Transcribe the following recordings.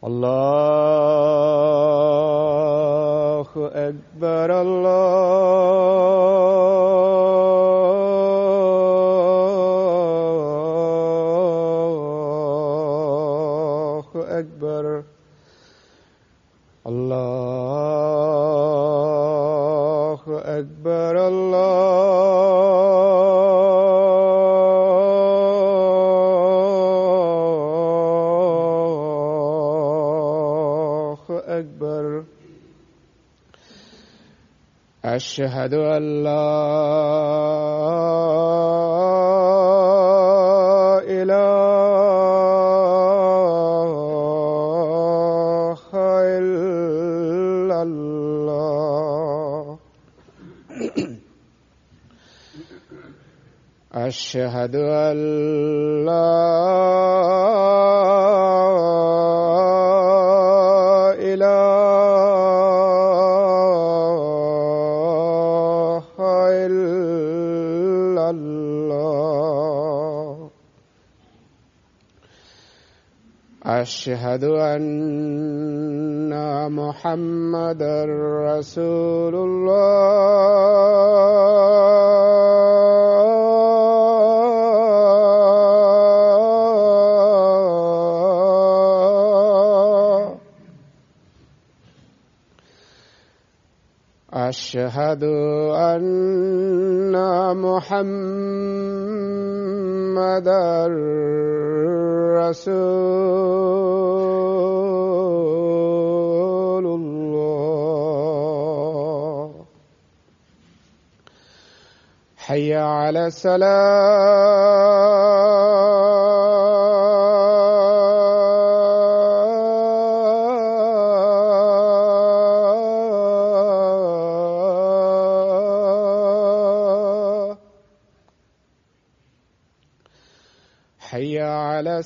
الله أكبر الله أكبر الله أكبر أكبر. أشهد أن لا إله إلا الله. أشهد أن لا أشهد أن محمدًا رسول الله. أشهد أن محمدًا رسول الله. حي على الصلاة. حي على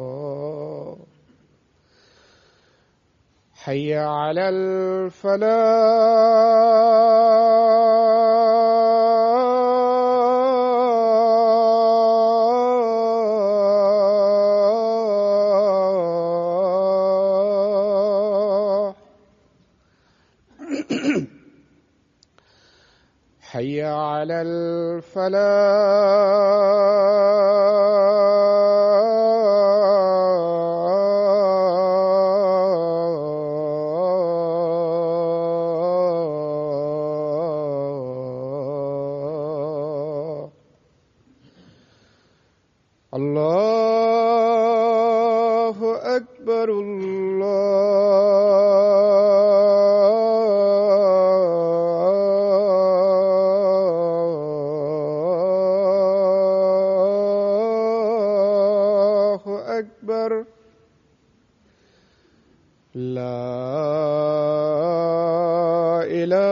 الصلاة. حي على الفلاح. حي على الفلاح. الله أكبر الله أكبر. لا إله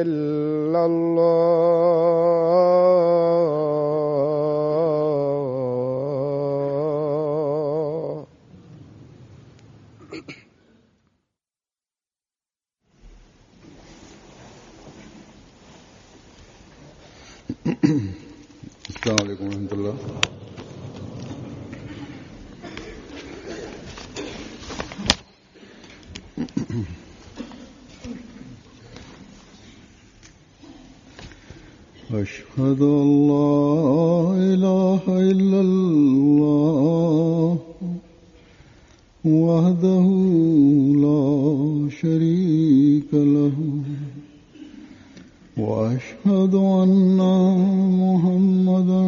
إلا الله. السلام عليكم ورحمة الله. أشهد أن لا إله إلا الله وحده لا شريك له وأشهد أن محمدا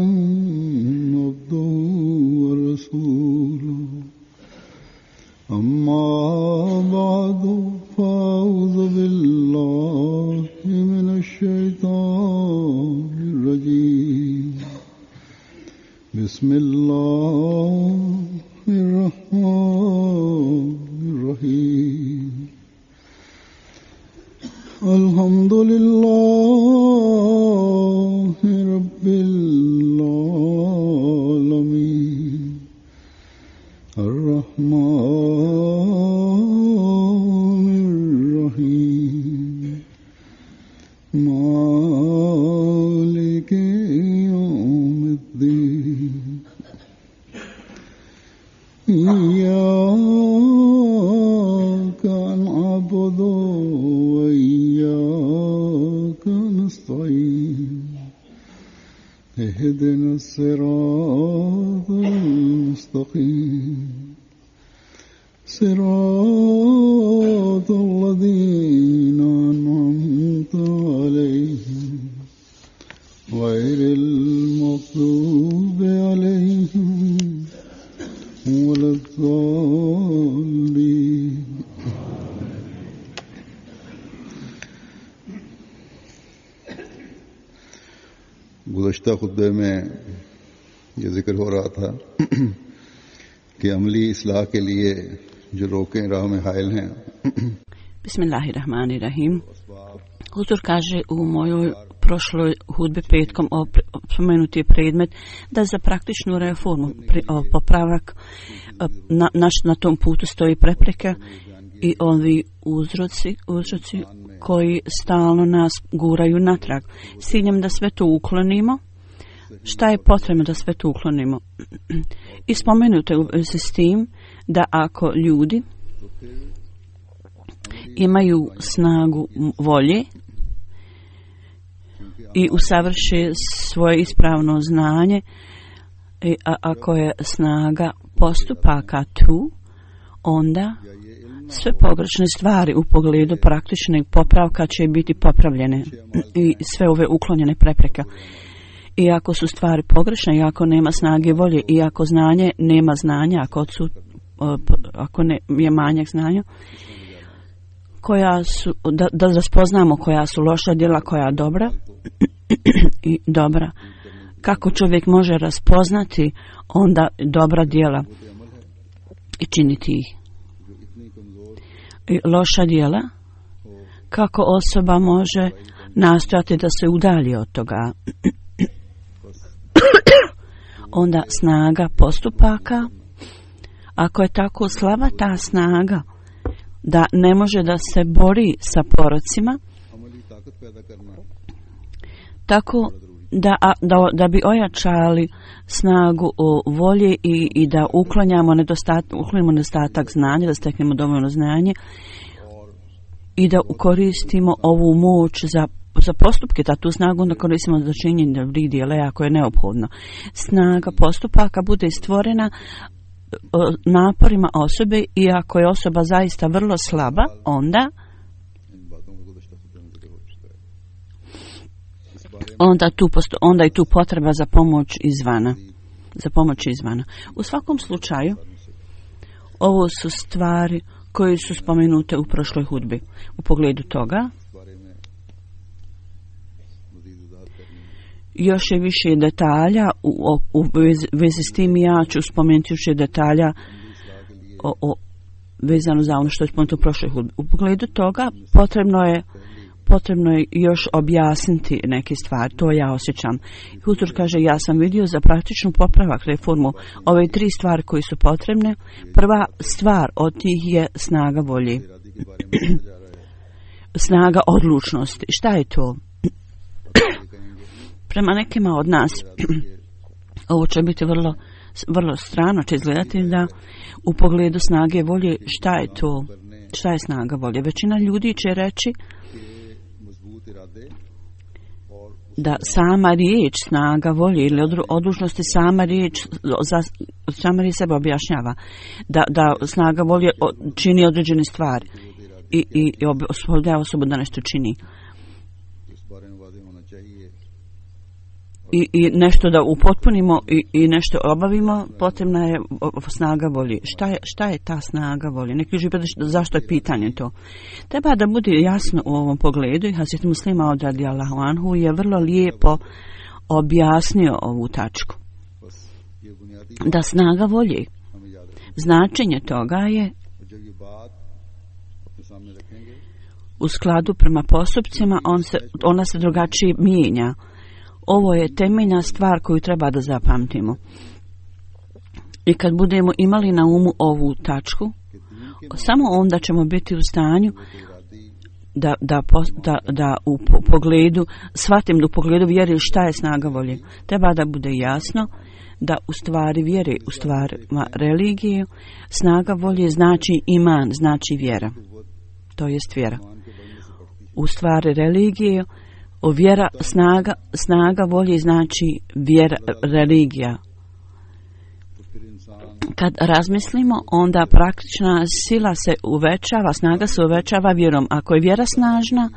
عبده ورسوله أما بعد فأعوذ بالله من الشيطان الرجيم بسم الله الرحمن الرحيم الحمد لله رب العالمين الرحمن الرحيم مالك يوم الدين إياك نعبد وإياك نستعين اهدنا الصراط المستقيم صراط الذين أنعمت عليهم غير المغضوب عليهم ولا الضالين गुज़श्ता खुतबे में ये जिक्र हो रहा था कि अमली इस्लाह के लिए जो रोकें राह में हायल हैं. Bismillahirrahmanirrahim. Huzur kaže u mojoj prošloj hudbi petkom spomenuti je predmet da za praktičnu reformu, popravak na tom putu stoji prepreke i ovi uzroci koji stalno nas guraju natrag. S ciljem da sve to uklonimo. Šta je potrebno da sve to uklonimo? I spomenuto je u vezi s tim da ako ljudi imaju snagu volje i usavrše svoje ispravno znanje, a ako je snaga postupaka tu, onda sve pogrešne stvari u pogledu praktičnog popravka će biti popravljene i sve ove uklonjene prepreke. I ako su stvari pogrešne, i ako nema snage volje, i ako znanje nema znanja, ako ne je manjak znanja, da raspoznamo koja su loša djela, koja je dobra i dobra. Kako čovjek može raspoznati onda dobra djela i činiti ih? I loša djela, kako osoba može nastojati da se udalji od toga? Onda snaga postupaka, ako je tako slaba ta snaga da ne može da se bori sa porocima, tako da bi ojačali snagu volje i da uklonimo nedostatak znanja, da steknemo dovoljno znanje i da koristimo ovu moć za postupke, da tu snagu onda koristimo za činjenje dobrih djela ako je neophodno. Snaga postupaka bude stvorena naporima osobe i ako je osoba zaista vrlo slaba, onda je tu potreba za pomoć izvana. U svakom slučaju, ovo su stvari koje su spomenute u prošloj hudbi. U pogledu toga, još je više detalja u vezi s tim, ja ću spomenuti više detalja vezano za ono što je spomenuto u prošloj hudbi. U pogledu toga potrebno je još objasniti neke stvari, to ja osjećam. Huzur kaže, ja sam vidio za praktičnu popravak reformu ove 3 stvari koje su potrebne. Prva stvar od tih je snaga volje. Snaga odlučnosti. Šta je to? Prema nekima od nas ovo će biti vrlo strano, će izgledati da u pogledu snage volje, šta je to? Šta je snaga volje? Većina ljudi će reći da sama riječ snaga volje ili odlučnosti sama riječ sebe objašnjava da snaga volje čini određene stvari i osposobljava osobu da nešto čini. i nešto da upotpunimo i nešto obavimo, potrebna je snaga volje. Šta je ta snaga volje? Neki ljudi pitaju zašto je pitanje to. Treba da bude jasno u ovom pogledu i Hazret Muslima od radijallahu anhu je vrlo lijepo objasnio ovu tačku. Da snaga volje, značenje toga je u skladu prema postupcima, ona se drugačije mijenja. Ovo je temeljna stvar koju treba da zapamtimo. I kad budemo imali na umu ovu tačku, samo onda ćemo biti u stanju da u pogledu, shvatim da u pogledu vjere šta je snaga volje. Treba da bude jasno da u stvari vjere, u stvarima religije, snaga volje znači iman, znači vjera. To jest vjera. U stvari religije, vjera, snaga volje znači vjera, religija. Kad razmislimo, onda praktična sila se uvećava, snaga se uvećava vjerom. Ako je vjera snažna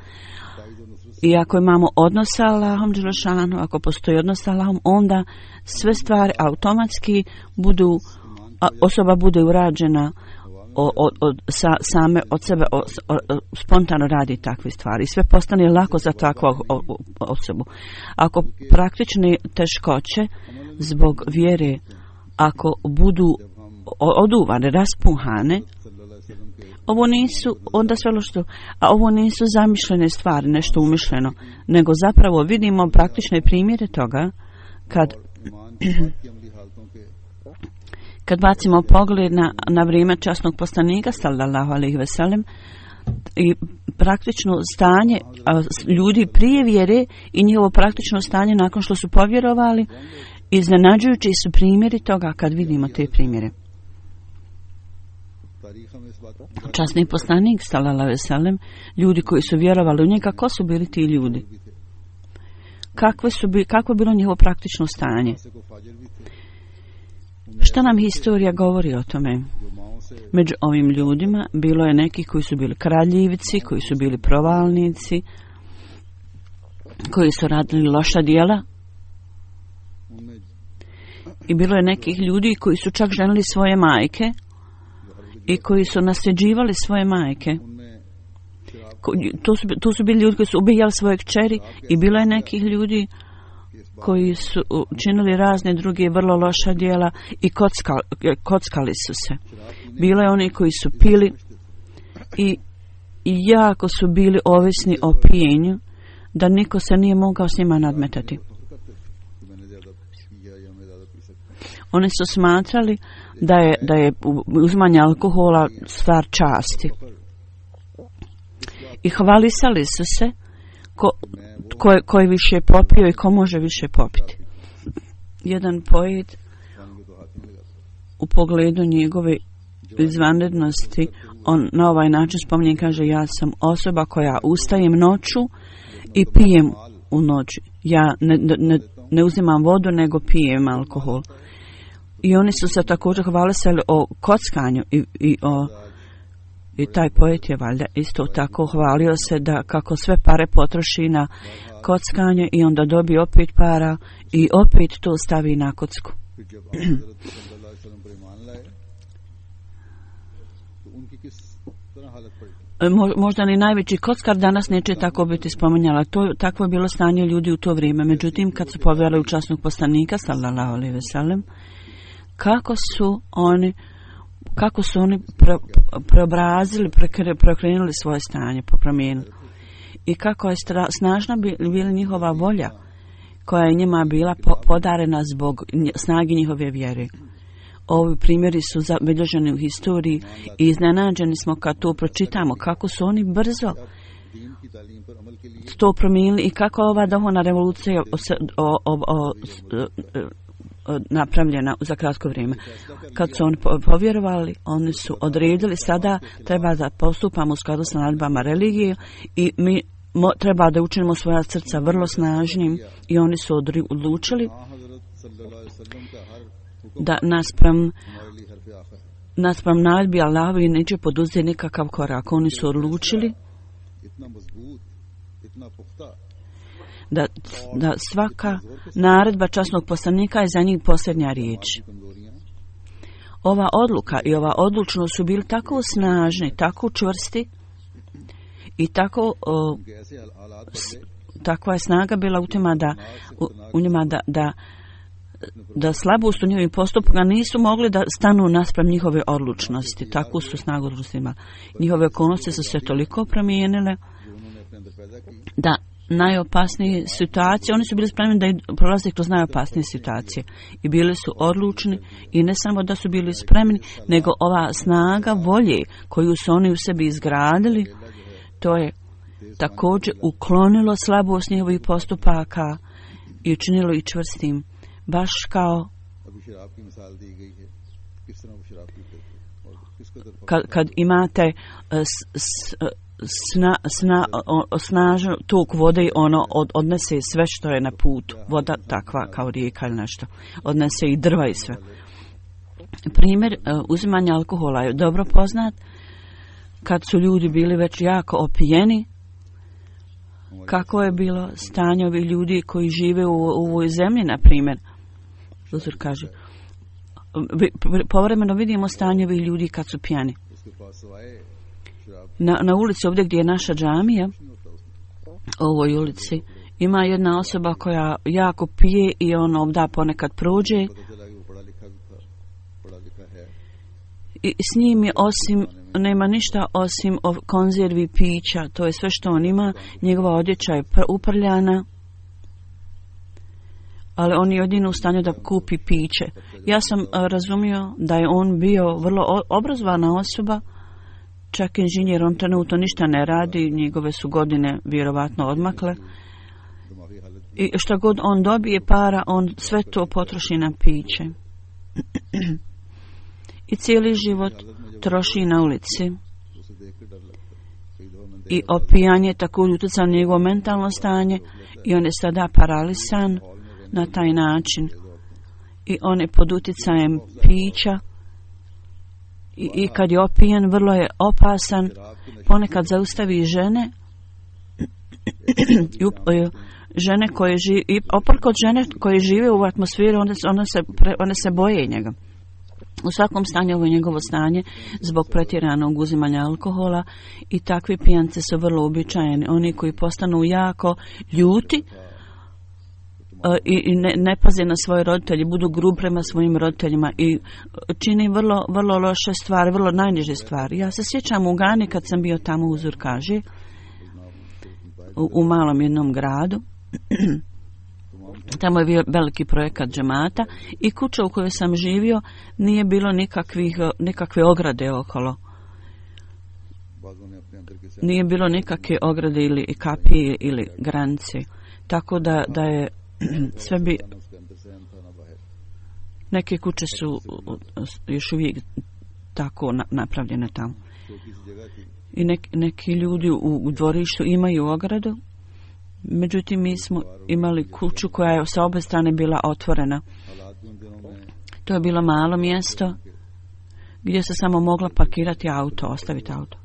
i ako imamo odnos sa Allahom dželešanu, ako postoji odnos sa Allahom, onda sve stvari automatski osoba bude urađena same od sebe, spontano radi takve stvari. Sve postane lako za takvu osobu. Ako praktične teškoće zbog vjere, ako budu oduvane, raspuhane, ovo nisu, onda sve što, a ovo nisu zamišljene stvari, nešto umišljeno, nego zapravo vidimo praktične primjere toga kad bacimo pogled na vrijeme časnog poslanika sallallahu alejhi ve sellem i praktično stanje ljudi prije vjere i njihovo praktično stanje nakon što su povjerovali, iznenađujući su primjeri toga kad vidimo te primjere. Časni poslanik sallallahu alejhi ve sellem, ljudi koji su vjerovali u njega, kako su bili ti ljudi? Kako je bilo njihovo praktično stanje? Šta nam historija govori o tome? Među ovim ljudima bilo je neki koji su bili kraljevci, koji su bili provalnici, koji su radili loša djela. I bilo je nekih ljudi koji su čak ženili svoje majke i koji su nasljeđivali svoje majke. To su bili ljudi koji su ubijali svoje kćeri i bilo je nekih ljudi koji su činili razne druge vrlo loša djela i kockali su se. Bilo je oni koji su pili i jako su bili ovisni o pijenju, da niko se nije mogao s njima nadmetati. Oni su smatrali da je uzimanje alkohola stvar časti. I hvalisali su se ko je više popio i ko može više popiti. Jedan poet u pogledu njegove izvanrednosti, on na ovaj način spominje, kaže: ja sam osoba koja ustajem noću i pijem u noći. Ja ne uzimam vodu, nego pijem alkohol. I oni su se također hvalisali o kockanju i taj poet je valjda isto tako hvalio se da kako sve pare potroši na kockanje i onda dobije opet para i opet to stavi na kocku. Možda ni najveći kockar danas neće tako biti spominjala. Takvo je bilo stanje ljudi u to vrijeme. Međutim, kad su povjerili u časnog poslanika sallallahu alejhi ve sellem, kako su oni preobrazili, preokrenuli svoje stanje, promijenili. I kako je snažna bila njihova volja, koja je njima bila podarena zbog snage njihove vjere. Ovi primjeri su zabilježeni u historiji i iznenađeni smo kad to pročitamo, kako su oni brzo to promijenili i kako ova duhovna revolucija napravljena za kratko vrijeme. Kad su oni povjerovali, oni su odredili sada treba da postupamo u skladu sa naredbama religije i mi treba da učinimo svoja srca vrlo snažnim i oni su odlučili da naspram naredbi Allahovi neće poduzeti nikakav korak. Oni su odlučili da svaka naredba časnog poslanika je za njih posljednja riječ. Ova odluka i ova odlučnost su bili tako snažni, tako čvrsti i takva je snaga bila u njima da slabost u njihovim postupima nisu mogli da stanu naspram njihove odlučnosti. Takvu su snagu odlučnosti imali. Njihove okolnosti su se toliko promijenile da najopasnije situacije, oni su bili spremni da prolaze kroz najopasnije situacije i bili su odlučni i ne samo da su bili spremni, nego ova snaga volje koju su oni u sebi izgradili, to je također uklonilo slabost njihovih postupaka i učinilo ih čvrstim, baš kao kad imate snažan tok vode i ono odnese sve što je na putu. Voda takva kao rijeka ili nešto. Odnese i drva i sve. Primjer uzimanja alkohola je dobro poznat kad su ljudi bili već jako opijeni. Kako je bilo stanje ovih ljudi koji žive u ovoj zemlji, na primjer. Huzur kaže, povremeno vidimo stanje ovih ljudi kad su pijani. Na ulici ovdje gdje je naša džamija, ovoj ulici, ima jedna osoba koja jako pije i on ovdje ponekad prođe. I s njim je nema ništa osim konzervi pića, to je sve što on ima, njegova odjeća je uprljana, ali on je jedino u stanju da kupi piće. Ja sam razumio da je on bio vrlo obrazovana osoba, čak inženjer, on trenutno ništa ne radi, njegove su godine vjerovatno odmakle. I što god on dobije para, on sve to potroši na piće. I cijeli život troši na ulici. I opijanje također utjeca na njegovo mentalno stanje i on je sada paralisan na taj način. I on je pod utjecajem pića i kad je opijen vrlo je opasan, ponekad zaustavi žene žene koje žive, oprkos žene koje žive u atmosferi, one se boje njega. U svakom stanju ovo je njegovo stanje zbog pretjeranog uzimanja alkohola i takvi pijanci su vrlo uobičajeni. Oni koji postanu jako ljuti i ne paze na svoje roditelje, budu grub prema svojim roditeljima i čini vrlo loše stvari, vrlo najniže stvari. Ja se sjećam u Gani kad sam bio tamo u Zurkaži, u malom jednom gradu. Tamo je bio veliki projekat džemata i kuća u kojoj sam živio nije bilo nikakve ograde okolo. Nije bilo nikakve ograde ili kapije ili granice. Tako da je sve bi... Neke kuće su još uvijek tako napravljene tamo. I neki ljudi u dvorištu imaju ogradu. Međutim, mi smo imali kuću koja je sa obe strane bila otvorena. To je bilo malo mjesto gdje se samo mogla parkirati auto, ostaviti auto.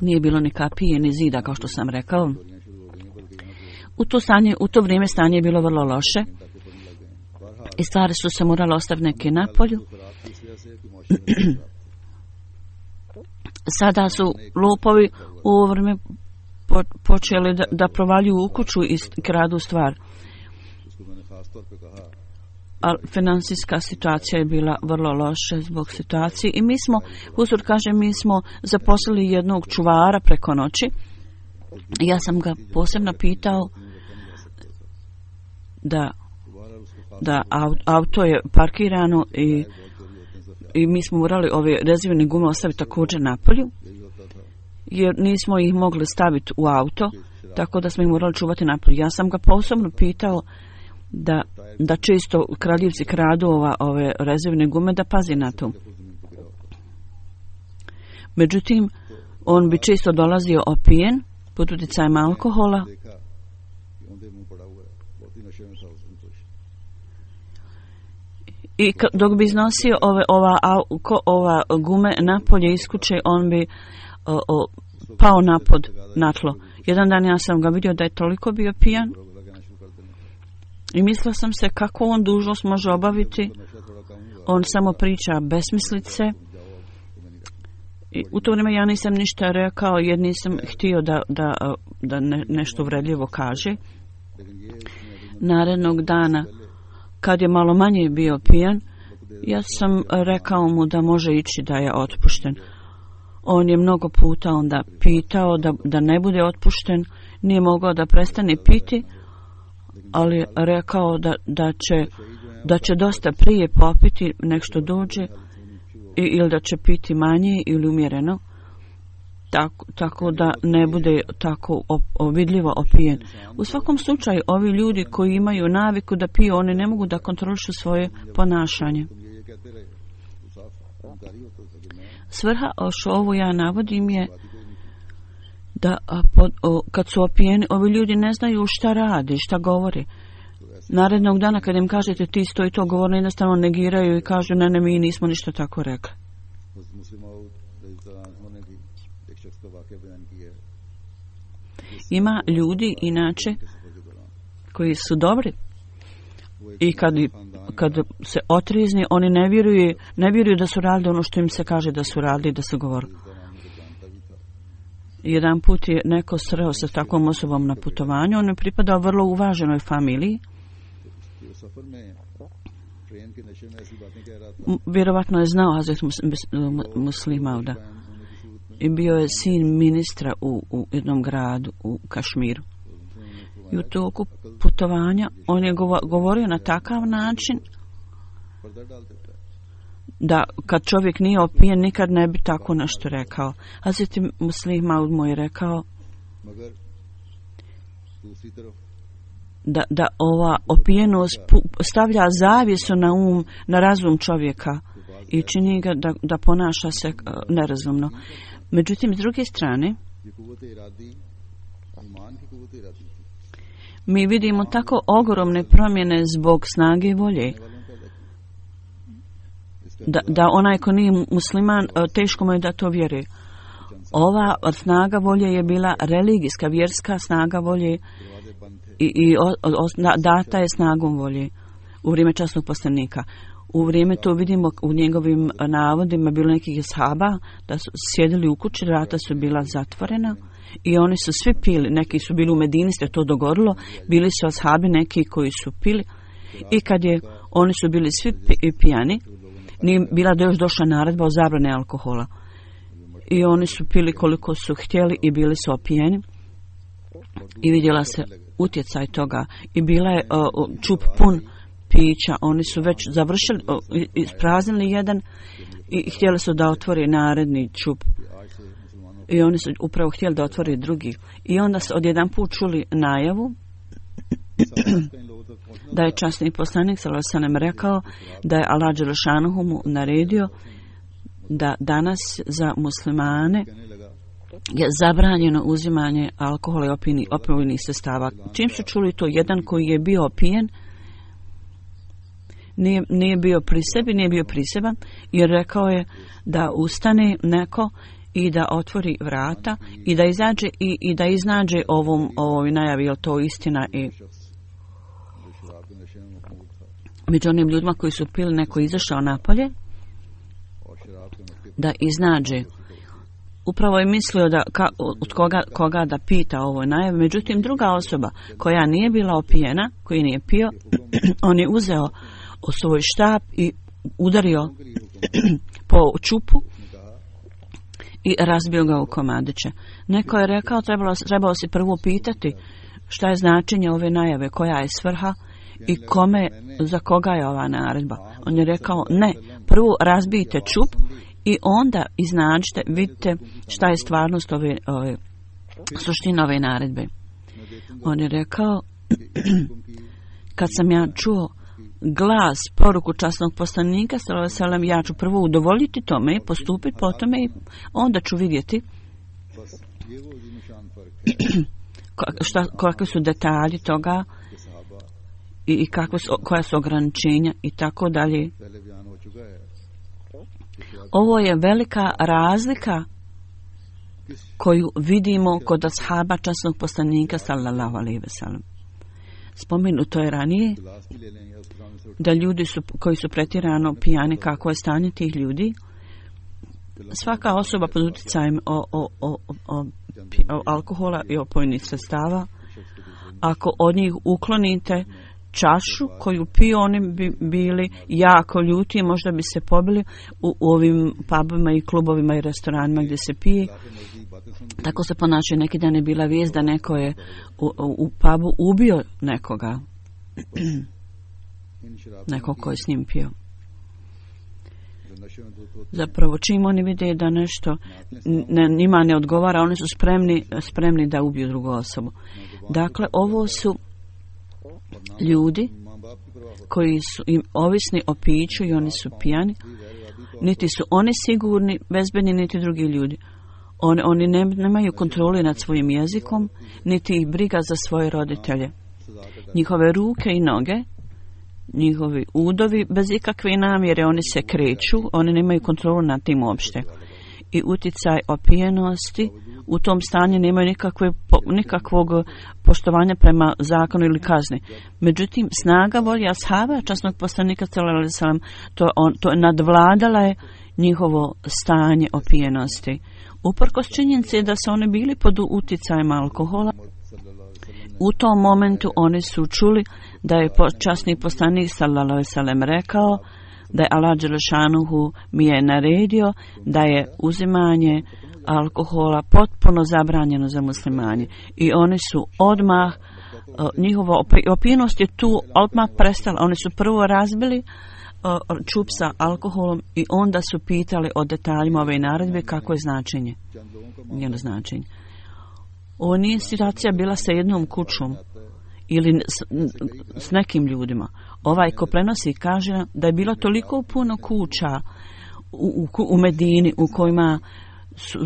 Nije bilo ni kapije, ni zida, kao što sam rekao. U to vrijeme stanje je bilo vrlo loše i stvari su se morale ostaviti neke na polju. Sada su lopovi u ovo vrijeme počeli da provaljuju u kuću i kradu stvar. Ali financijska situacija je bila vrlo loša zbog situacije i mi smo zaposlili jednog čuvara preko noći. Ja sam ga posebno pitao da auto je parkirano i mi smo morali ove rezervne gume ostaviti također na polju, jer nismo ih mogli staviti u auto, tako da smo ih morali čuvati na polju. Ja sam ga posebno pitao da često kradljivci kradu ove rezervne gume, da pazi na to. Međutim, on bi često dolazio opijen pod utjecajem alkohola i dok bi iznosio ova gume napolje iz kuće, on bi pao napod na tlo. Jedan dan ja sam ga vidio da je toliko bio pijan i mislila sam se kako on dužnost može obaviti. On samo priča besmislice. I u to vrijeme ja nisam ništa rekao jer nisam htio da nešto uvredljivo kaže. Narednog dana, kad je malo manje bio pijan, ja sam rekao mu da može ići, da je otpušten. On je mnogo puta onda pitao da ne bude otpušten, nije mogao da prestane piti, ali rekao da će dosta prije popiti nek što dođe ili da će piti manje ili umjereno, tako da ne bude tako vidljivo opijen. U svakom slučaju, ovi ljudi koji imaju naviku da piju, oni ne mogu da kontrolišu svoje ponašanje. Svrha što ovo ja navodim je da kad su opijeni, ovi ljudi ne znaju šta radi, šta govori. Narednog dana kad im kažete ti stoji to govorno, jednostavno negiraju i kažu ne, mi nismo ništa tako rekli. Ima ljudi inače koji su dobri i kad se otrizni, oni ne vjeruju da su radili ono što im se kaže da su radili, da su govorili. Jedan put je neko sreo sa takvom osobom na putovanju, on je pripadao vrlo uvaženoj familiji. Vjerovatno je znao Hazret Muslih Mauda i bio je sin ministra u jednom gradu u Kašmiru. I u toku putovanja on je govorio na takav način da kad čovjek nije opijen nikad ne bi tako nešto rekao. Hazret Muslih Maud mu je rekao da ova opijenost stavlja zavjesu na razum čovjeka i čini ga da ponaša se nerazumno. Međutim, s druge strane, mi vidimo tako ogromne promjene zbog snage volje. Da onaj ko nije musliman, teško mu je da to vjeruje. Ova snaga volje je bila religijska, vjerska snaga volje i data je snagom volje u vrijeme časnog poslanika. U vrijeme to vidimo u njegovim navodima bilo nekih ashaba da su sjedili u kući, vrata su bila zatvorena i oni su svi pili. Neki su bili u Medini, se to dogodilo, bili su ashabi neki koji su pili i kad oni su bili svi pijani, nije bila da još došla naredba o zabrane alkohola i oni su pili koliko su htjeli i bili su opijeni i vidjela se utjecaj toga i bila je čup pun pića. Oni su već završili, ispraznili jedan i htjeli su da otvori naredni čup i oni su upravo htjeli da otvori drugi i onda su odjedan put čuli najavu da je časni poslanik sallallahu alejhi ve sellem rekao da je Allah dželešanuhu mu naredio da danas za muslimane je zabranjeno uzimanje alkohola i opojnih sredstava. Čim su čuli to, jedan koji je bio opijen nije bio pri sebi, nije bio priseban, jer rekao je da ustane neko i da otvori vrata i da izađe i da iznađe ovoj najavi, je li to istina. I među onim ljudima koji su pili, neko izašao napolje da iznađe. Upravo je mislio od koga da pita ovoj najavi. Međutim, druga osoba koja nije bila opijena, koji nije pio, on je uzeo svoj štap i udario po čupu i razbio ga u komadiće. Neko je rekao, trebalo si prvo pitati šta je značenje ove najave, koja je svrha i za koga je ova naredba. On je rekao, ne, prvo razbijte čup i onda iznađite, vidite šta je stvarnost suština ove naredbe. On je rekao, kad sam ja čuo glas, poruku časnog poslanika, sallallahu alejhi ve sellem, ja ću prvo udovoljiti tome, postupiti po tome i onda ću vidjeti kakvi su detalji toga i koja su ograničenja i tako dalje. Ovo je velika razlika koju vidimo kod ashaba časnog poslanika sallallahu alejhi ve sellem. Spomenuto je ranije da ljudi koji su pretjerano pijani, kako je stanje tih ljudi. Svaka osoba pod utjecajem alkohola i opojnih sredstava, ako od njih uklonite čašu koju piju, oni bi bili jako ljuti i možda bi se pobili u ovim pubovima i klubovima i restoranima gdje se pije. Tako se ponašaju. Neki dan je bila vijest da neko je u pubu ubio nekoga. Neko ko je s njim pio. Zapravo čim oni vide da nešto njima ne odgovara, oni su spremni da ubiju drugu osobu. Dakle, ovo su ljudi koji su im ovisni o piću i oni su pijani. Niti su oni sigurni, bezbedni, niti drugi ljudi. Oni nemaju kontrole nad svojim jezikom, niti ih briga za svoje roditelje. Njihove ruke i noge, njihovi udovi, bez ikakve namjere oni se kreću, oni nemaju kontrolu nad tim uopšte. I uticaj opijenosti u tom stanju nemaju nikakvog poštovanja prema zakonu ili kazni. Međutim, snaga volje ashaba časnog poslanika sallallahu alejhi ve sellem, to nadvladala je njihovo stanje opijenosti. Uprkos činjenici da su oni bili pod utjecajem alkohola, u tom momentu oni su čuli da je časni poslanik sallallahu alejhi ve sellem rekao da je Allah dželešanuhu mi je naredio da je uzimanje alkohola potpuno zabranjeno za muslimane. I oni su odmah, njihova opijenost je tu odmah prestala. Oni su prvo razbili čup sa alkoholom i onda su pitali o detaljima ove naredbe kako je značenje. Njeno značenje. Ovo nije situacija bila sa jednom kućom ili s nekim ljudima. Ovaj ko prenosi kaže da je bilo toliko puno kuća u Medini u kojima su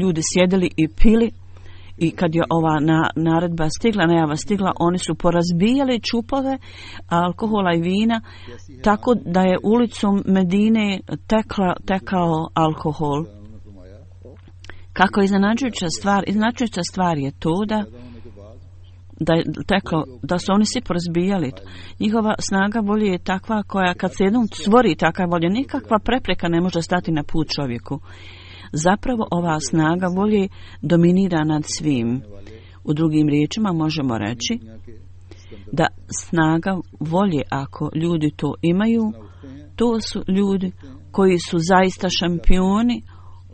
ljudi sjedili i pili, i kad je ova naredba stigla, najava stigla, oni su porazbijali čupove alkohola i vina, tako da je ulicom Medine tekao alkohol. Kako je iznenađujuća stvar? Iznenađujuća stvar je to da su oni svi porazbijali. Njihova snaga volje je takva koja kad se jednom stvori takva volja, nikakva prepreka ne može stati na put čovjeku. Zapravo ova snaga volje dominira nad svim. U drugim riječima možemo reći da snaga volje, ako ljudi to imaju, to su ljudi koji su zaista šampioni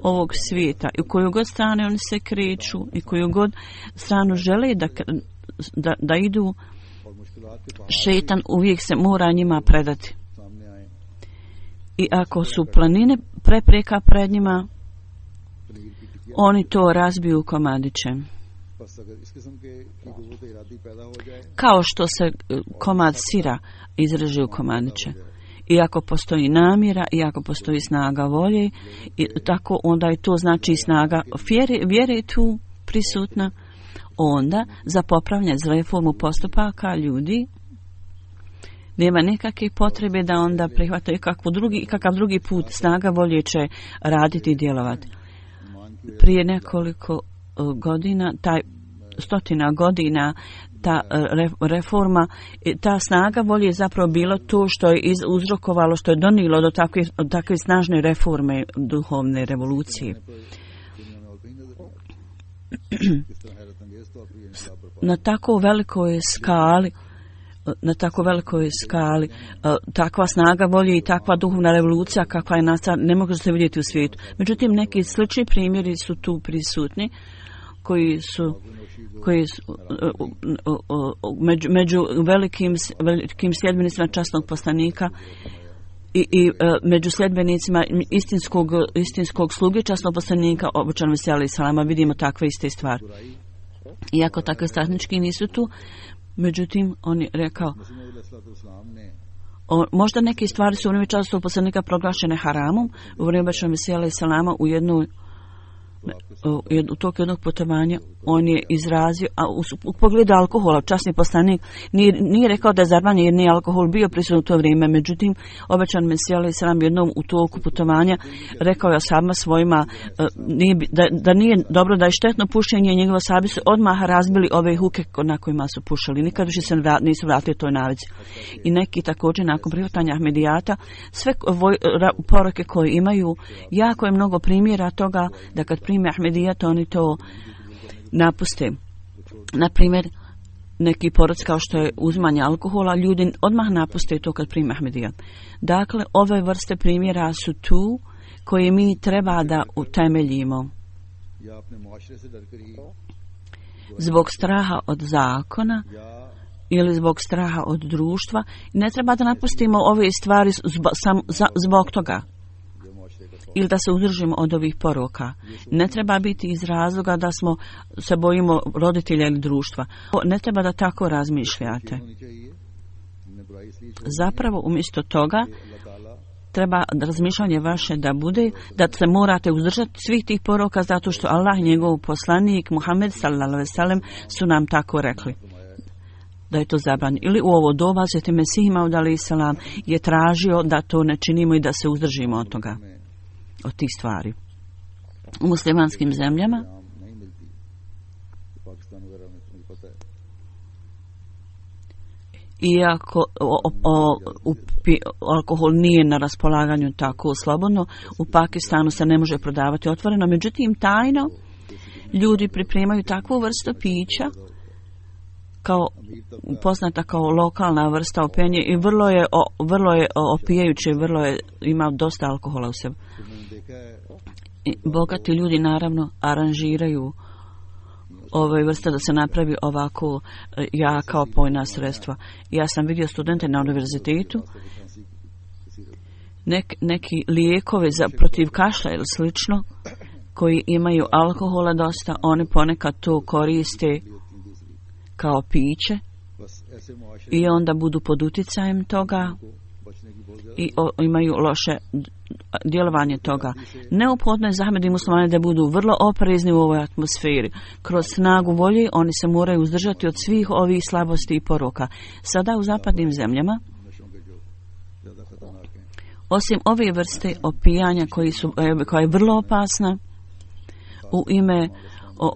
ovog svijeta i u koju god strane oni se kreću i koju god stranu žele da idu, šetan uvijek se mora njima predati. I ako su planine prepreka pred njima, oni to razbiju u komadiće. Kao što se komad sira izreže u komadiće. I ako postoji namjera, i ako postoji snaga volje, i tako onda je to znači snaga vjere je tu prisutna, onda za popravljanje, za reformu postupaka ljudi nema nikakve potrebe da onda prihvataju kakav drugi put. Snaga volje će raditi i djelovati. Prije nekoliko godina, stotina godina, ta reforma, ta snaga volje je zapravo bilo to što je uzrokovalo, što je donijelo do takve snažne reforme duhovne revolucije. Na tako velikoj skali takva snaga volje i takva duhovna revolucija kakva je nastala ne može se vidjeti u svijetu. Međutim, neki slični primjeri su tu prisutni koji su među velikim sljedbenicima časnog poslanika i među sljedbenicima istinskog sluge časnog poslanika obučanog Mesija alejhi selama vidimo takve iste stvari. Iako takve strateški nisu tu, međutim on je rekao možda neke stvari su u vrijeme časnog poslanika proglašene haramom, u vrijeme obučanog Mesija alejhi selama u jednoj u toku jednog putovanja on je izrazio, a u pogledu alkohola, časni poslanik nije rekao da je zabranjen jer nije alkohol bio prisutan u to vrijeme, međutim obećan Mesija alejhi selam jednom u toku putovanja rekao je ashabima svojima da nije dobro, da je štetno pušenje, njegovi ashabi su odmah razbili ove huke na kojima su pušali, nikad više se nisu vratili toj navici. I neki također nakon prihvatanja Ahmedijata sve poruke koje imaju, jako je mnogo primjera toga da kad prime Ahmedijat oni to napuste. Na primjer, neki poroci kao što je uzimanje alkohola, ljudi odmah napuste to kad prime Ahmedijat. Dakle, ove vrste primjera su tu koje mi treba da utemeljimo. Zbog straha od zakona ili zbog straha od društva, ne treba da napustimo ove stvari zbog toga ili da se uzdržimo od ovih poroka. Ne treba biti iz razloga da smo se bojimo roditelja ili društva. Ne treba da tako razmišljate. Zapravo umjesto toga treba razmišljanje vaše da bude da se morate uzdržati svih tih poroka zato što Allah i njegov poslanik Muhammed sallallahu alejhi ve sellem su nam tako rekli da je to zabranjeno. Ili u ovo doba Sveti Mesih Maud alejhi selam je tražio da to ne činimo i da se uzdržimo od toga, od tih stvari. U muslimanskim zemljama iako alkohol nije na raspolaganju tako slobodno, u Pakistanu se ne može prodavati otvoreno, međutim tajno ljudi pripremaju takvu vrstu pića kao poznata kao lokalna vrsta opijenja i vrlo je opijajuće, ima dosta alkohola u sebi. I bogati ljudi naravno aranžiraju ove vrste da se napravi ovako jaka opojna sredstva. Ja sam vidio studente na univerzitetu, neki lijekove protiv kašlja ili slično, koji imaju alkohola dosta, oni ponekad to koriste kao piće i onda budu pod utjecajem toga i imaju loše djelovanje toga. Neophodno je za Ahmed i muslimane da budu vrlo oprezni u ovoj atmosferi. Kroz snagu volje oni se moraju uzdržati od svih ovih slabosti i poroka. Sada u zapadnim zemljama, osim ove vrste opijanja koja je vrlo opasna, u ime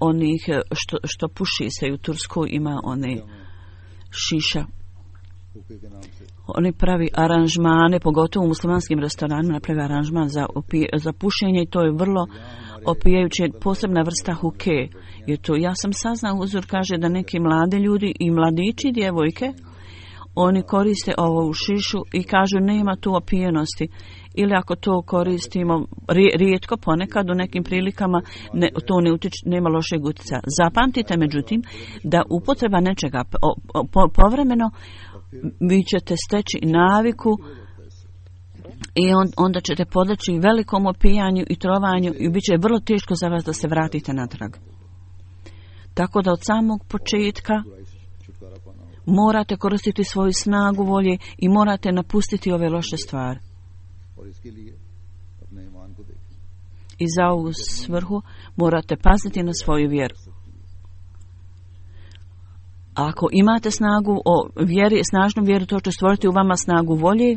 onih što puši se u Turskoj ima one šiša. Oni pravi aranžmane, pogotovo u muslimanskim restoranima napravi aranžman za pušenje i to je vrlo opijajuće, posebna vrsta huke. Jer to ja sam saznao, uzor kaže da neki mladi ljudi i mladići, djevojke, oni koriste ovo u šišu i kažu nema tu opijenosti. Ili ako to koristimo rijetko, ponekad u nekim prilikama to nema lošeg utjecaja. Zapamtite međutim da upotreba nečega povremeno vi ćete steći naviku i onda ćete podleći velikom opijanju i trovanju i bit će vrlo teško za vas da se vratite natrag. Tako da od samog početka morate koristiti svoju snagu volje i morate napustiti ove loše stvari. I za ovu svrhu morate paziti na svoju vjeru. Ako imate snagu o vjeri, snažnu vjeru, to će stvoriti u vama snagu volje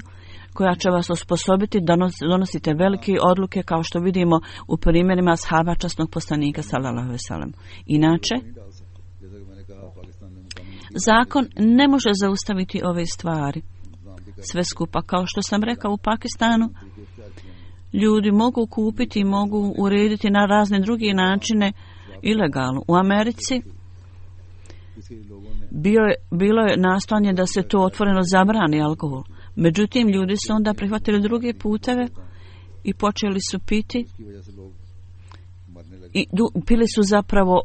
koja će vas osposobiti da donosite velike odluke kao što vidimo u primjerima ashaba časnog poslanika sallallahu alejhi ve sellem. Inače, zakon ne može zaustaviti ove stvari. Sve skupa, kao što sam rekao, u Pakistanu ljudi mogu kupiti, mogu urediti na razne druge načine ilegalno. U Americi bilo je nastojanje da se to otvoreno zabrani alkohol. Međutim, ljudi su onda prihvatili druge puteve i počeli su piti i pili su zapravo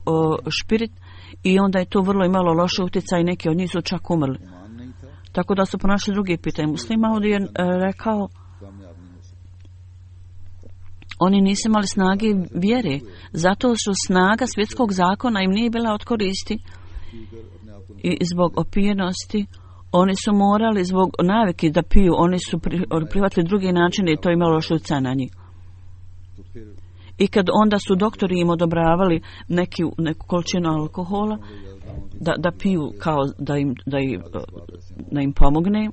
špirit i onda je to vrlo imalo loše utjecaj i neki od njih su čak umrli. Tako da su pronašli druge pitanje. Muslim Maud je rekao oni nisu imali snage vjere, zato što snaga svjetskog zakona im nije bila od koristi i zbog opijenosti oni su morali zbog navike da piju, oni su prihvatili drugi način i to imalo loše utjecaj na njih. I kad onda su doktori im odobravali neku količinu alkohola da piju kao da im pomogne,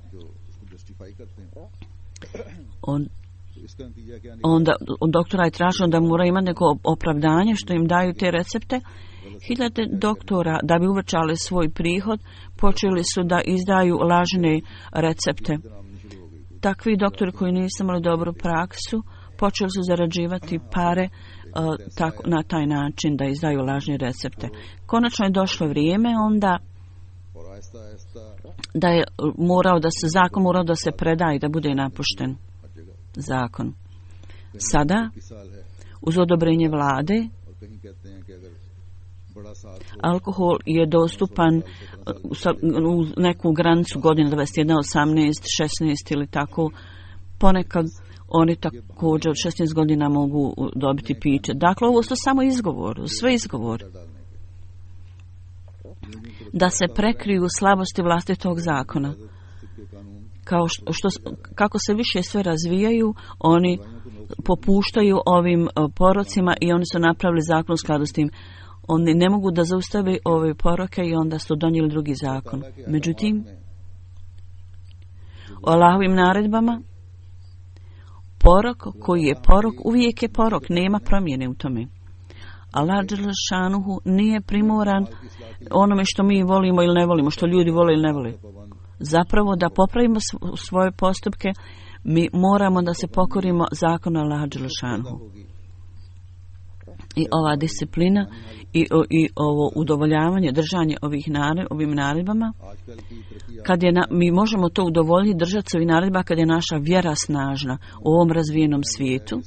onda doktora je tražio da mora imati neko opravdanje što im daju te recepte. Hiljade doktora, da bi uvećali svoj prihod, počeli su da izdaju lažne recepte. Takvi doktori koji nisu imali dobru praksu počeli su zarađivati pare na taj način da izdaju lažne recepte. Konačno je došlo vrijeme onda da je zakon morao da se preda i da bude napušten. Zakon. Sada, uz odobrenje vlade, alkohol je dostupan u neku granicu godina 21, 18, 16 ili tako. Ponekad oni također od 16 godina mogu dobiti piće. Dakle, ovo su samo izgovor, sve izgovor. Da se prekriju slabosti vlastitog zakona. Kako se više sve razvijaju, oni popuštaju ovim porocima i oni su napravili zakon u skladu s tim. Oni ne mogu da zaustave ove poroke i onda su donijeli drugi zakon. Međutim, o Allahovim naredbama, porok koji je porok, uvijek je porok, nema promjene u tome. Allah dželle šanuhu nije primoran onome što mi volimo ili ne volimo, što ljudi vole ili ne vole. Zapravo, da popravimo svoje postupke, mi moramo da se pokorimo zakonu Allaha dželle šanuhu. I ova disciplina i ovo udovoljavanje, držanje ovim naredbama, mi možemo to udovoljiti, držati se ovih naredba kad je naša vjera snažna u ovom razvijenom svijetu.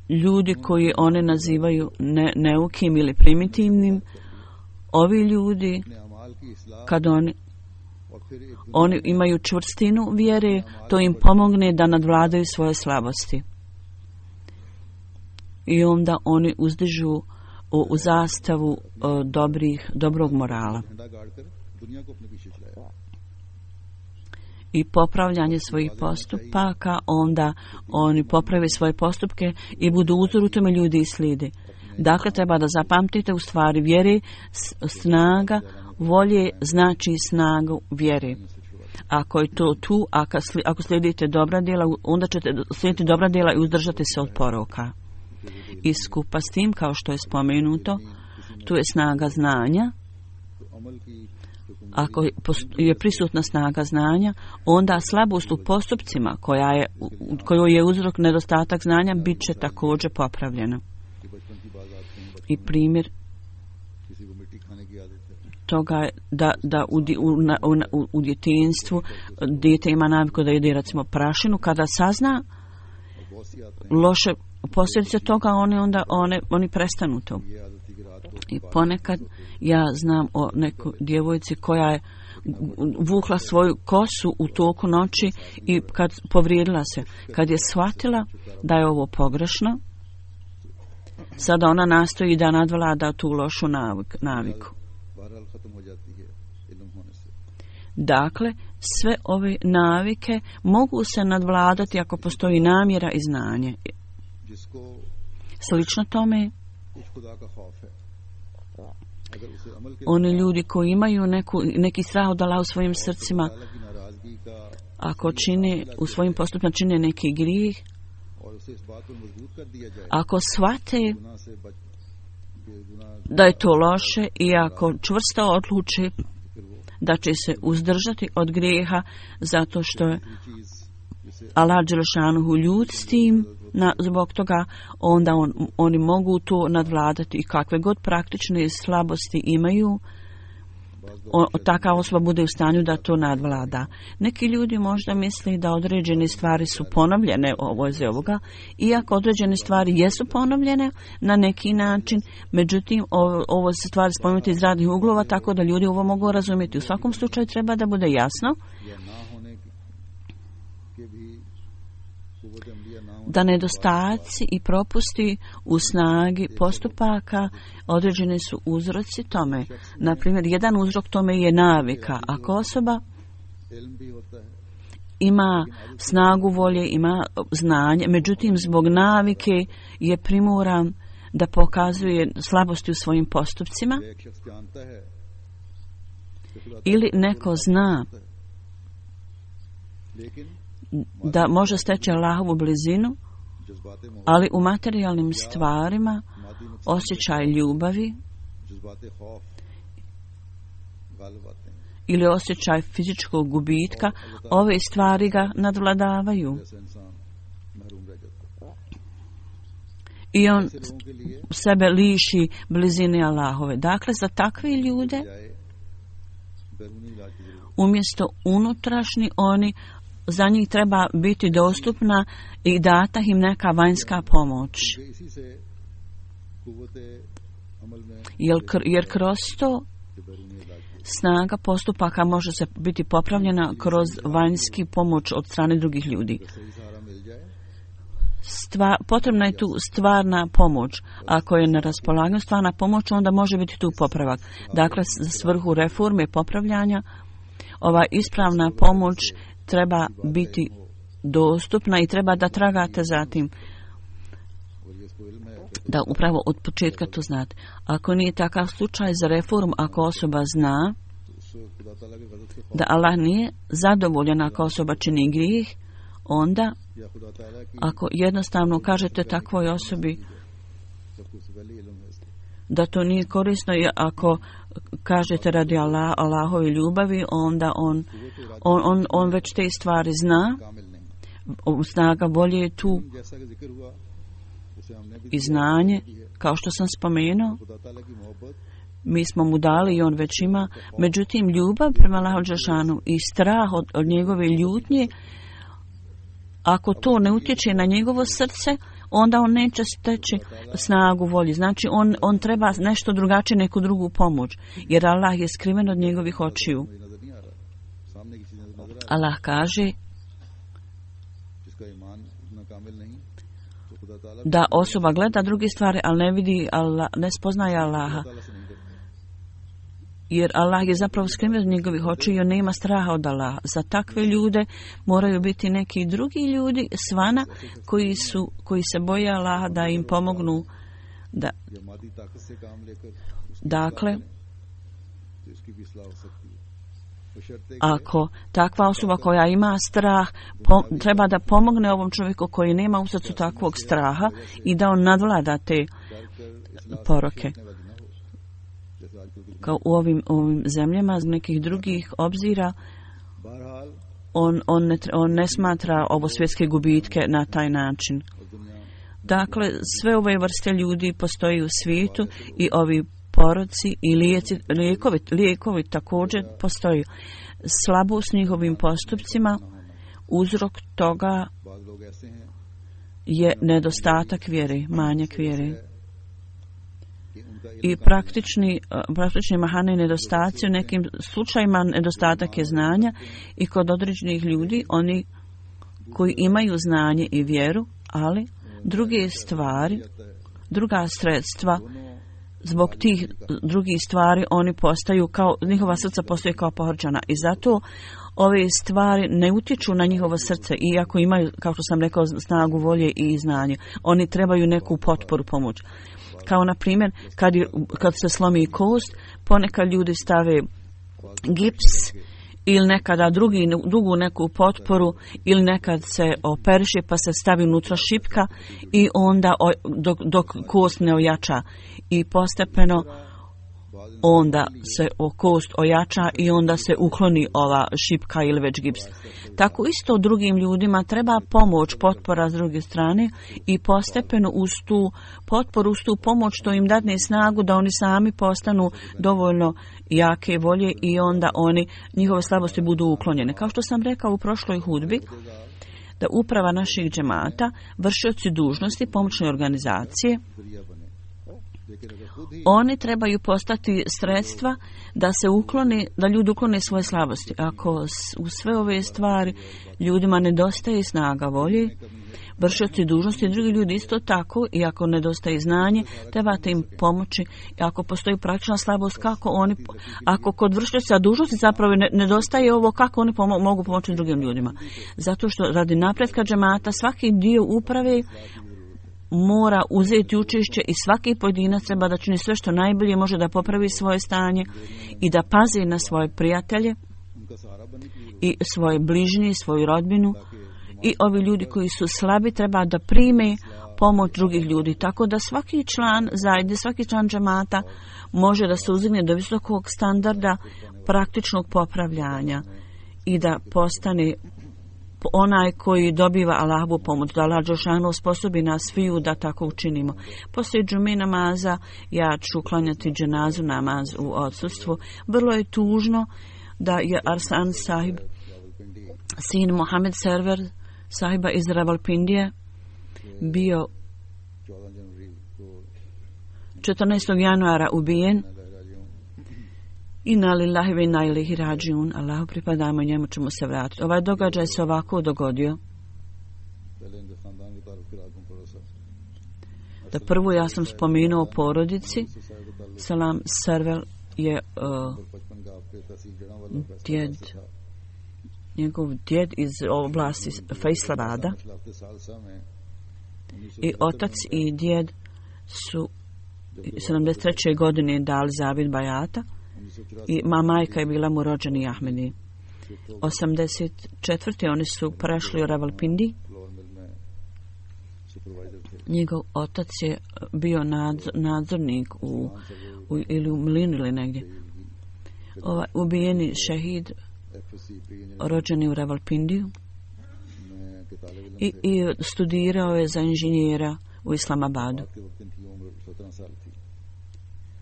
Ljudi koji one nazivaju neukim ili primitivnim, ovi ljudi, kad oni imaju čvrstinu vjere, to im pomogne da nadvladaju svoje slabosti. I onda oni uzdižu u zastavu dobrog morala. I popravljanje svojih postupaka, onda oni poprave svoje postupke i budu uzor u tome, ljudi i slijede. Dakle, treba da zapamtite, u stvari vjere, snaga volje znači snagu vjere. Ako je to tu, ako slijedite dobra djela, onda ćete slijediti dobra djela i uzdržati se od poroka. I skupa s tim, kao što je spomenuto, tu je snaga znanja. Ako je prisutna snaga znanja, onda slabost u postupcima kojoj je uzrok nedostatak znanja bit će također popravljena. I primjer toga je da u djetinjstvu dijete ima naviku da jede recimo prašinu. Kada sazna loše posljedice toga, oni prestanu to. I ponekad ja znam o nekoj djevojci koja je vukla svoju kosu u toku noći i kad povrijedila se. Kad je shvatila da je ovo pogrešno, sada ona nastoji da nadvlada tu lošu naviku. Dakle, sve ove navike mogu se nadvladati ako postoji namjera i znanje. Slično tome, oni ljudi koji imaju neki strah od Allaha u svojim srcima, ako u svojim postupima čine neki grijeh, ako shvate da je to loše i ako čvrsto odluče da će se uzdržati od grijeha zato što je Allah dželle šanuhu ljud s tim, zbog toga onda oni mogu to nadvladati i kakve god praktične slabosti imaju, taka osoba bude u stanju da to nadvlada. Neki ljudi možda misle da određene stvari su ponovljene ovoga, iako određene stvari jesu ponovljene na neki način, međutim ovo se stvari spomenuti iz radnih uglova, tako da ljudi ovo mogu razumjeti. U svakom slučaju treba da bude jasno da nedostaci i propusti u snagi postupaka određeni su uzroci tome. Naprimjer, jedan uzrok tome je navika. Ako osoba ima snagu volje, ima znanje, međutim zbog navike je primoran da pokazuje slabosti u svojim postupcima, ili neko zna da može steći Allahovu blizinu, ali u materijalnim stvarima osjećaj ljubavi ili osjećaj fizičkog gubitka, ove stvari ga nadvladavaju. I on sebe liši blizine Allahove. Dakle, za takve ljude, umjesto unutrašnji, za njih treba biti dostupna i data im neka vanjska pomoć. Jer kroz to snaga postupaka može se biti popravljena kroz vanjski pomoć od strane drugih ljudi. Potrebna je tu stvarna pomoć. Ako je na raspolaganju stvarna pomoć, onda može biti tu popravak. Dakle, za svrhu reforme popravljanja, ova ispravna pomoć treba biti dostupna i treba da tragate za tim. Da upravo od početka to znate. Ako nije takav slučaj za reformu, ako osoba zna da Allah nije zadovoljan ako osoba čini grijeh, onda ako jednostavno kažete takvoj osobi da to nije korisno, i ako kažete radi Allahove ljubavi, onda on već te stvari zna, snaga volje je tu i znanje, kao što sam spomenuo, mi smo mu dali i on već ima, međutim ljubav prema Allahu dželešanu i strah od njegove ljutnje, ako to ne utječe na njegovo srce, onda on neće steći snagu volje. Znači on treba nešto drugačije, neku drugu pomoć, jer Allah je skriven od njegovih očiju. Allah kaže da osoba gleda druge stvari, ali ne vidi Allah, ne spoznaje Allaha. Jer Allah je zapravo skriven od njegovih očiju i on nema straha od Allaha. Za takve ljude moraju biti neki drugi ljudi svana koji se boje Allaha da im pomognu. Dakle, ako takva osoba koja ima strah treba da pomogne ovom čovjeku koji nema u srcu takvog straha i da on nadvlada te poroke. Kao u ovim zemljama, z nekih drugih obzira, on ne smatra ovo svjetske gubitke na taj način. Dakle, sve ove vrste ljudi postoji u svijetu i ovi poroci i lijekovi također postoji. Slabost njihovim postupcima, uzrok toga je nedostatak vjere, manjak vjere. I praktični mahane i nedostaci, u nekim slučajima nedostatak je znanja, i kod određenih ljudi, oni koji imaju znanje i vjeru, ali druga sredstva, zbog tih drugih stvari oni postaju njihova srca postaju kao pohorčana, i zato ove stvari ne utječu na njihovo srce, iako imaju, kao što sam rekao, snagu volje i znanje. Oni trebaju neku potporu, pomoć. Kao na primjer, kad se slomi kost, ponekad ljudi stave gips ili nekada drugu neku potporu, ili nekad se operiše pa se stavi unutra šipka i onda dok kost ne ojača, i postepeno onda se kost ojača i onda se ukloni ova šipka ili već gips. Tako isto drugim ljudima treba pomoć, potpora s druge strane, i postepeno uz tu potporu, uz tu pomoć to im dadne snagu da oni sami postanu dovoljno jake volje i onda njihove slabosti budu uklonjene. Kao što sam rekao u prošloj hudbi, da uprava naših džemata, vršioci dužnosti, pomoćne organizacije, oni trebaju postati sredstva da ljudi uklone svoje slabosti. Ako u sve ove stvari ljudima nedostaje snaga volje, vršioci dužnosti i drugi ljudi isto tako, i ako nedostaje znanje, trebate im pomoći. I ako postoji praktična slabost, kako oni, ako kod vršioca dužnosti zapravo nedostaje ovo, kako oni mogu pomoći drugim ljudima. Zato što radi napretka džemata svaki dio uprave mora uzeti učešće i svaki pojedinac treba da čini sve što najbolje može da popravi svoje stanje i da pazi na svoje prijatelje i svoje bližnje, svoju rodbinu, i ovi ljudi koji su slabi treba da prime pomoć drugih ljudi, tako da svaki član zajednice, svaki član džemata može da se uzdigne do visokog standarda praktičnog popravljanja i da postane onaj koji dobiva Allahovu pomoć, da Allah dželešanu sposobi nas sviju da tako učinimo. Poslije džume namaza ja ću klanjati dženazu namaz u odsustvu. Vrlo je tužno da je Arsan sahib, sin Mohamed Server sahiba iz Ravalpindije, bio 14. januara ubijen. Inna lillahi wa inna ilaihi rađiun. Allahu pripadamo i njemu ćemo se vratiti. Ovaj događaj se ovako dogodio. Da prvo ja sam spomenuo o porodici. Salam Servel je njegov djed iz oblasti Faisalabada, i otac i djed su 73. godine dali zavid bajata, i majka je bila mu rođeni Ahmedi. 84. oni su prešli u Ravalpindi. Njegov otac je bio nadzornik ili u mlinu ili negdje. Ubijeni šehid rođeni u Ravalpindiju i studirao je za inženjera u Islamabadu.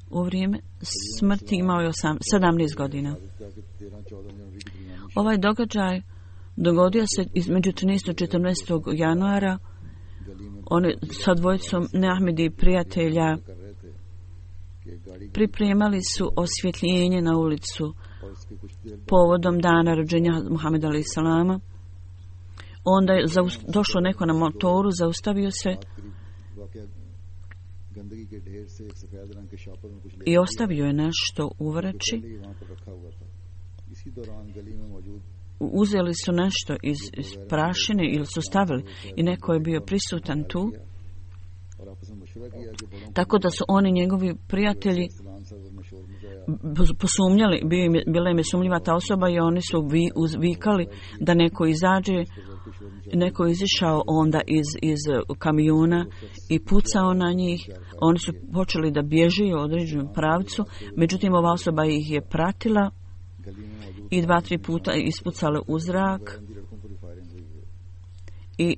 U vrijeme smrti imao je 17 godina. Ovaj događaj dogodio se između 13. i 14. januara. Oni sa dvojicom neahmedi prijatelja pripremali su osvjetljenje na ulicu povodom dana rođenja Muhameda alejhi selama. Onda je došlo neko na motoru, zaustavio se i ostavio je nešto u vreći. Uzeli su nešto iz prašine ili su stavili, i neko je bio prisutan tu. Tako da su oni, njegovi prijatelji, posumnjali, bila im je sumnjiva ta osoba, i oni su vikali da neko izađe. Neko je izišao onda iz kamiona i pucao na njih. Oni su počeli da bježe u određenom pravcu, međutim ova osoba ih je pratila i 2-3 puta ispucala u zrak. I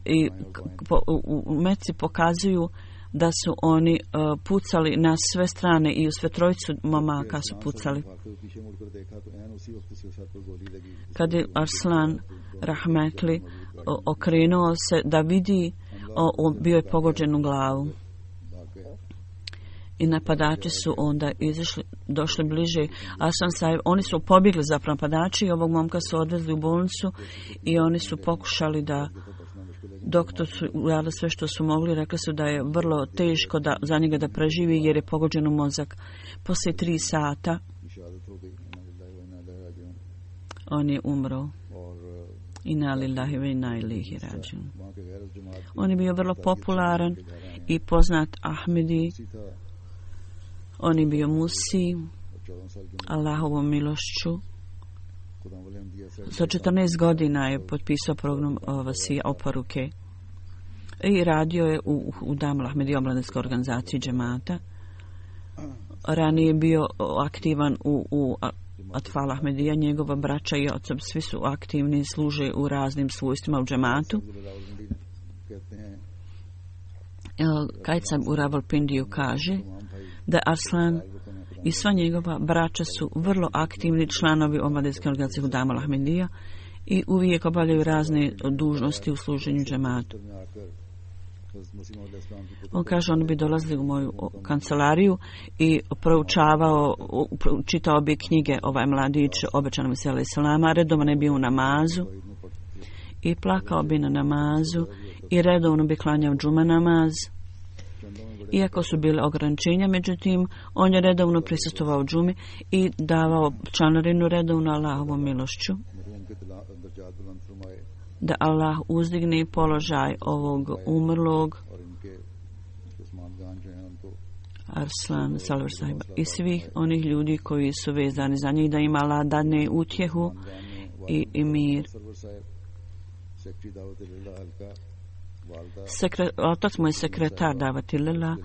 meci pokazuju da su oni pucali na sve strane, i u sve trojicu momaka su pucali. Kad je Arslan rahmetli okrenuo se da vidi, bio je pogođen u glavu. I napadači su onda došli bliže. Arslan sahib, oni su pobjegli zapravo napadači, i ovog momka su odvezli u bolnicu, i oni su pokušali da, doktor su uradili sve što su mogli, rekli su da je vrlo teško za njega da preživi jer je pogođen u mozak. Poslije 3 sata on je umro. Inna lillahi wa inna ilaihi rađiun. On je bio vrlo popularan i poznat Ahmedi. On je bio musi Allahovom milošću. Sa 14 godina je potpisao program Vasija oporuke i radio je u Damul Ahmedi omladinskoj organizaciji džemata. Ranije je bio aktivan u Atfal Ahmedija, njegova braća i otac, svi su aktivni, služe u raznim svojstvima u džematu. Kajcam u Ravalpindiju kaže da Arslan i sva njegova braća su vrlo aktivni članovi omladinske organizacije u Damul Ahmedija i uvijek obavljaju razne dužnosti u služenju džematu. On kaže, oni bi dolazili u moju kancelariju i čitao bi knjige, ovaj mladić, obećanom se alejhi selama, redovno je bio u namazu i plakao bi na namazu i redovno bi klanjao džuma namaz. Iako su bile ograničenja, međutim, on je redovno prisustvovao džumi i davao članarinu redovno Allahovom milošću. Da Allah uzdigne položaj ovog umrlog Arslan Salvar Sahiba i svih onih ljudi koji su vezani za njih, da im Allah dadne utjehu i mir. Otac mu je sekretar davati lila,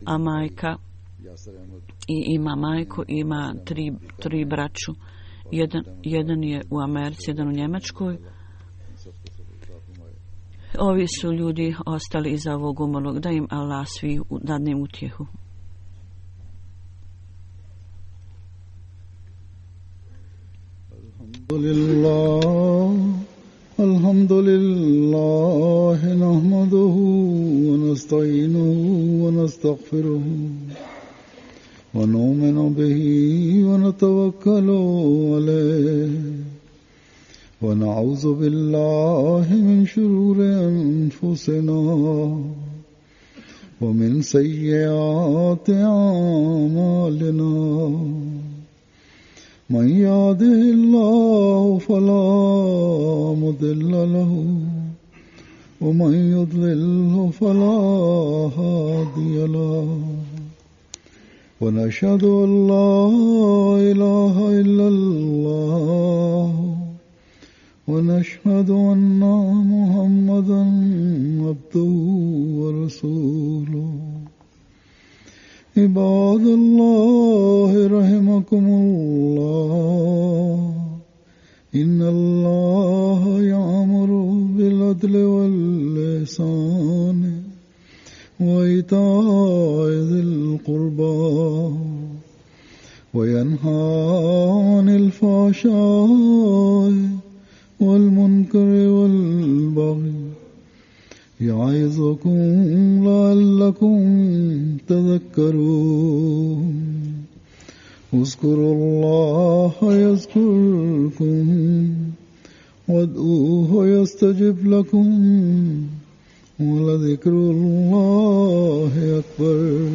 a majka i ima majku, ima tri braću. Jedan je u Americi, jedan u Njemačkoj. Ovi su ljudi ostali iza ovog umrlog, da im Allah svi dadne utjehu. Alhamdulillah, nahmaduhu wa nasta'inuhu wa nastaghfiruhu wa nu'minu bihi wa natawakkalu alayhi wa na'udhu billahi min shururi anfusina wa min sayyiati a'malina. من يهده الله فلا مضل له ومن يضلل فلا هادي له ونشهد أن لا إله إلا الله ونشهد أن محمدا عبده ورسوله. عباد الله رحمكم الله إن الله يأمر بالعدل والإحسان وإيتاء ذي القربى وينهى عن الفحشاء والمنكر والبغي يعظكم لعلكم تذكرون. اذكروا الله يذكركم وادعوه يستجب لكم ولذكر الله أكبر.